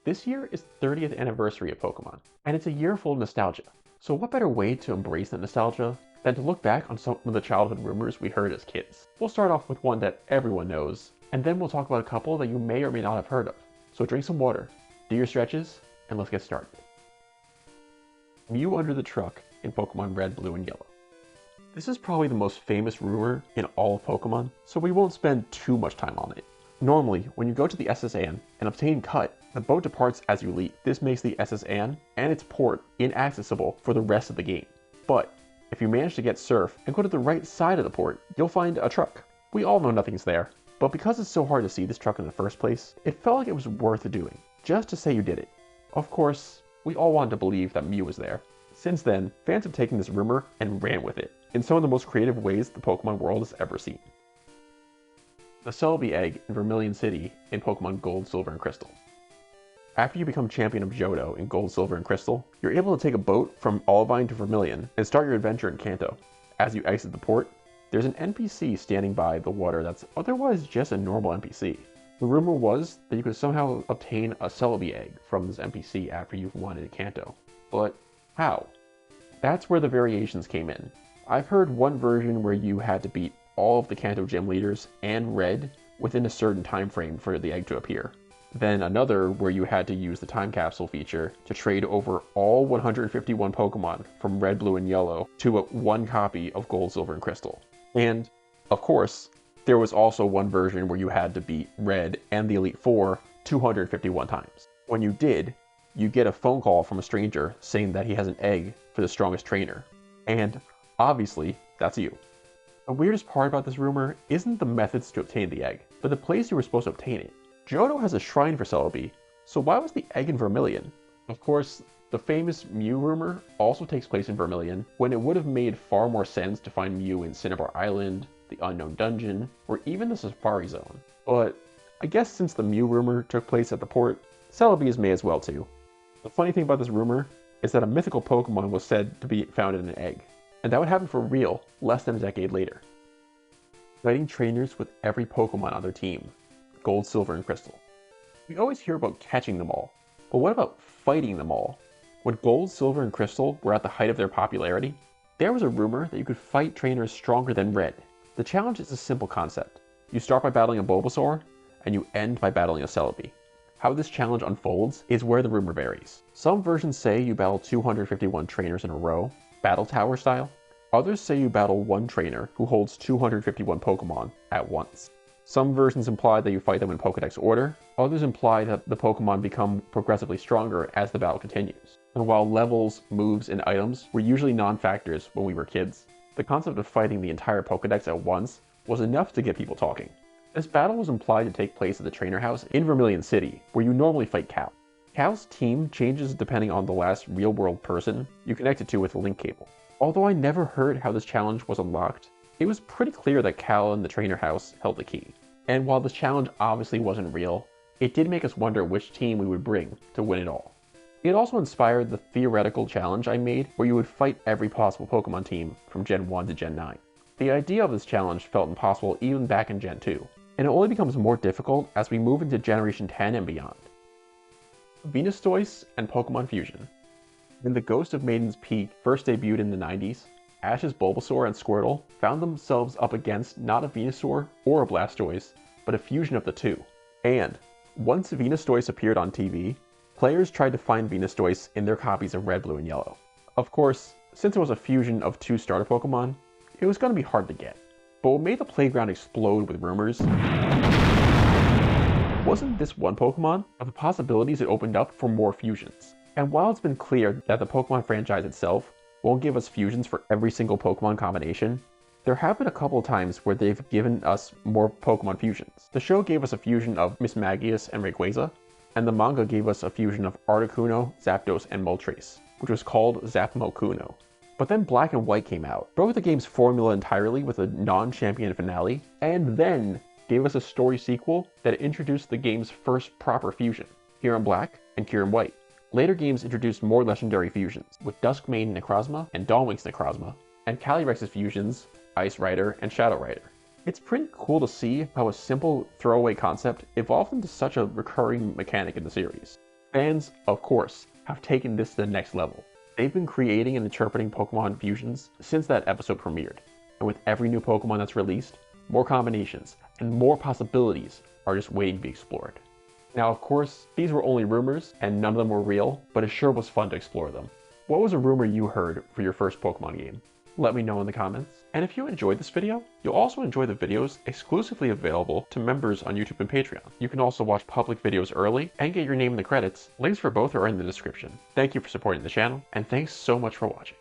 This year is the 30th anniversary of Pokemon, and it's a year full of nostalgia. So what better way to embrace that nostalgia than to look back on some of the childhood rumors we heard as kids. We'll start off with one that everyone knows, and then we'll talk about a couple that you may or may not have heard of. So drink some water, do your stretches, and let's get started. Mew under the truck in Pokemon Red, Blue, and Yellow. This is probably the most famous rumor in all of Pokemon, so we won't spend too much time on it. Normally, when you go to the SS Anne and obtain Cut, the boat departs as you leave. This makes the SS Anne and its port inaccessible for the rest of the game. But if you manage to get Surf and go to the right side of the port, you'll find a truck. We all know nothing's there, but because it's so hard to see this truck in the first place, it felt like it was worth doing, just to say you did it. Of course, we all wanted to believe that Mew was there. Since then, fans have taken this rumor and ran with it, in some of the most creative ways the Pokemon world has ever seen. The Celebi egg in Vermilion City in Pokemon Gold, Silver, and Crystal. After you become champion of Johto in Gold, Silver, and Crystal, you're able to take a boat from Olivine to Vermilion and start your adventure in Kanto. As you exit the port, there's an NPC standing by the water that's otherwise just a normal NPC. The rumor was that you could somehow obtain a Celebi egg from this NPC after you've won in Kanto. But how? That's where the variations came in. I've heard one version where you had to beat all of the Kanto gym leaders and Red within a certain time frame for the egg to appear. Then another where you had to use the time capsule feature to trade over all 151 Pokemon from Red, Blue, and Yellow to one copy of Gold, Silver, and Crystal. And, of course, there was also one version where you had to beat Red and the Elite Four 251 times. When you did, you get a phone call from a stranger saying that he has an egg for the strongest trainer. And, obviously, that's you. The weirdest part about this rumor isn't the methods to obtain the egg, but the place you were supposed to obtain it. Johto has a shrine for Celebi, so why was the egg in Vermilion? Of course, the famous Mew rumor also takes place in Vermilion, when it would have made far more sense to find Mew in Cinnabar Island, the Unknown Dungeon, or even the Safari Zone. But I guess since the Mew rumor took place at the port, Celebi's may as well too. The funny thing about this rumor is that a mythical Pokemon was said to be found in an egg, and that would happen for real less than a decade later. Fighting trainers with every Pokemon on their team. Gold, Silver, and Crystal. We always hear about catching them all, but what about fighting them all? When Gold, Silver, and Crystal were at the height of their popularity, there was a rumor that you could fight trainers stronger than Red. The challenge is a simple concept. You start by battling a Bulbasaur, and you end by battling a Celebi. How this challenge unfolds is where the rumor varies. Some versions say you battle 251 trainers in a row, battle tower style. Others say you battle one trainer who holds 251 Pokemon at once. Some versions imply that you fight them in Pokedex order, others imply that the Pokemon become progressively stronger as the battle continues. And while levels, moves, and items were usually non-factors when we were kids, the concept of fighting the entire Pokedex at once was enough to get people talking. This battle was implied to take place at the trainer house in Vermilion City, where you normally fight Cal. Cal's team changes depending on the last real-world person you connected to with the link cable. Although I never heard how this challenge was unlocked, it was pretty clear that Cal and the trainer house held the key. And while this challenge obviously wasn't real, it did make us wonder which team we would bring to win it all. It also inspired the theoretical challenge I made where you would fight every possible Pokemon team from Gen 1 to Gen 9. The idea of this challenge felt impossible even back in Gen 2, and it only becomes more difficult as we move into Generation 10 and beyond. Venusaur and Pokemon Fusion. When the Ghost of Maiden's Peak first debuted in the 90s, Ash's Bulbasaur and Squirtle found themselves up against not a Venusaur or a Blastoise, but a fusion of the two. And once Venusaur appeared on TV, players tried to find Venusaur in their copies of Red, Blue, and Yellow. Of course, since it was a fusion of two starter Pokemon, it was going to be hard to get. But what made the playground explode with rumors wasn't this one Pokemon, but the possibilities it opened up for more fusions. And while it's been clear that the Pokemon franchise itself won't give us fusions for every single Pokemon combination, there have been a couple of times where they've given us more Pokemon fusions. The show gave us a fusion of Mismagius and Rayquaza, and the manga gave us a fusion of Articuno, Zapdos, and Moltres, which was called Zapmokuno. But then Black and White came out, broke the game's formula entirely with a non-champion finale, and then gave us a story sequel that introduced the game's first proper fusion, Kyurem Black and Kyurem White. Later games introduced more legendary fusions, with Duskmane Necrozma and Dawnwing's Necrozma, and Calyrex's fusions, Ice Rider and Shadow Rider. It's pretty cool to see how a simple throwaway concept evolved into such a recurring mechanic in the series. Fans, of course, have taken this to the next level. They've been creating and interpreting Pokemon fusions since that episode premiered, and with every new Pokemon that's released, more combinations and more possibilities are just waiting to be explored. Now, of course, these were only rumors and none of them were real, but it sure was fun to explore them. What was a rumor you heard for your first Pokemon game? Let me know in the comments. And if you enjoyed this video, you'll also enjoy the videos exclusively available to members on YouTube and Patreon. You can also watch public videos early and get your name in the credits. Links for both are in the description. Thank you for supporting the channel, and thanks so much for watching.